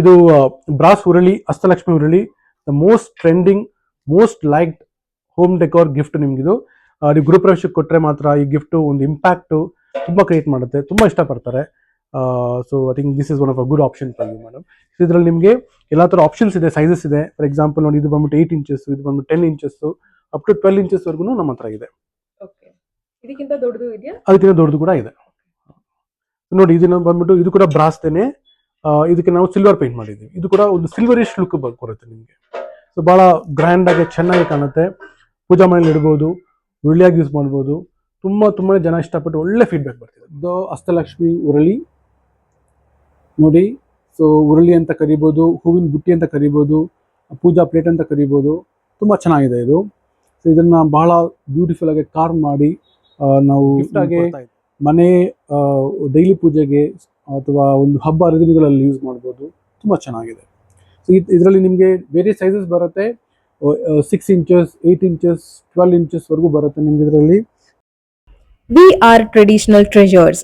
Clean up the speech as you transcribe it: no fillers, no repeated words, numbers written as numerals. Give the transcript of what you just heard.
ಇದು ಬ್ರಾಸ್ ಉರಳಿ, ಹಸ್ತಲಕ್ಷ್ಮಿ ಉರಳಿ, the most trending, most liked home decor gift ನಿಮ್ಗಿದು. ನೀವು ಗೃಹಪ್ರವೇಶಕ್ಕೆ ಕೊಟ್ಟರೆ ಮಾತ್ರ ಈ ಗಿಫ್ಟು ಒಂದು ಇಂಪ್ಯಾಕ್ಟು ತುಂಬ ಕ್ರಿಯೇಟ್ ಮಾಡುತ್ತೆ, ತುಂಬ ಇಷ್ಟಪಡ್ತಾರೆ. So I think this is one of a good option for you madam. ಇದರಲ್ಲಿ ನಿಮಗೆ ಎಲ್ಲ ಥರ ಆಪ್ಷನ್ಸ್ ಇದೆ, ಸೈಜಸ್ ಇದೆ. ಫಾರ್ ಎಕ್ಸಾಂಪಲ್ ನೋಡಿ, ಇದು ಬಂದ್ಬಿಟ್ಟು 8 ಇಂಚಸ್, ಇದು ಬಂದ್ಬಿಟ್ಟು 10 ಇಂಚಸ್, ಅಪ್ ಟು 12 ಇಂಚಸ್ವರೆಗೂ ನಮ್ಮ ಹತ್ರ ಇದೆ. ಇದಕ್ಕಿಂತ ದೊಡ್ಡದು ಇದೆಯಾ? ಅದಕ್ಕಿಂತ ದೊಡ್ಡದು ಕೂಡ ಇದೆ ನೋಡಿ. ಇದನ್ನ ಬಂದ್ಬಿಟ್ಟು ಇದು ಕೂಡ ಬ್ರಾಸ್ತೇನೆ. ಇದಕ್ಕೆ ನಾವು ಸಿಲ್ವರ್ ಪೇಂಟ್ ಮಾಡಿದ್ದೀವಿ. ಇದು ಕೂಡ ಒಂದು ಸಿಲ್ವರಿಶ್ ಲುಕ್ ಬರುತ್ತೆ ನಿಮಗೆ. ಸೊ ಭಾಳ ಗ್ರ್ಯಾಂಡ್ ಆಗಿ ಚೆನ್ನಾಗಿ ಕಾಣುತ್ತೆ. ಪೂಜಾ ಮನೇಲಿ ಇಡ್ಬೋದು, ಉರುಳಿಯಾಗಿ ಯೂಸ್ ಮಾಡ್ಬೋದು. ತುಂಬಾ ಜನ ಇಷ್ಟಪಟ್ಟು ಒಳ್ಳೆ ಫೀಡ್ಬ್ಯಾಕ್ ಬರ್ತಿದೆ. ಇದು ಹಸ್ತಲಕ್ಷ್ಮಿ ಉರಳಿ ನೋಡಿ. ಸೊ ಉರುಳಿ ಅಂತ ಕರಿಬೋದು, ಹೂವಿನ ಬುಟ್ಟಿ ಅಂತ ಕರಿಬೋದು, ಪೂಜಾ ಪ್ಲೇಟ್ ಅಂತ ಕರಿಬೋದು. ತುಂಬ ಚೆನ್ನಾಗಿದೆ ಇದು. ಸೊ ಇದನ್ನ ಬಹಳ ಬ್ಯೂಟಿಫುಲ್ ಆಗಿ ಕಾರ್ವ್ ಮಾಡಿ ನಾವು ಗಿಫ್ಟ್ ಆಗಿ ಮನೆ ಡೈಲಿ ಪೂಜೆಗೆ ಅಥವಾ ಒಂದು ಹಬ್ಬ ಹರಿದಿನಗಳಲ್ಲಿ ಯೂಸ್ ಮಾಡ್ಬೋದು. ತುಂಬ ಚೆನ್ನಾಗಿದೆ. ಸೊ ಇದರಲ್ಲಿ ನಿಮಗೆ ಬೇರೆ ಸೈಜಸ್ ಬರುತ್ತೆ. 6 ಇಂಚಸ್, 8 ಇಂಚಸ್, 12 ಇಂಚಸ್ವರೆಗೂ ಬರುತ್ತೆ ನಿಮ್ಗೆ ಇದರಲ್ಲಿ. We are traditional treasures.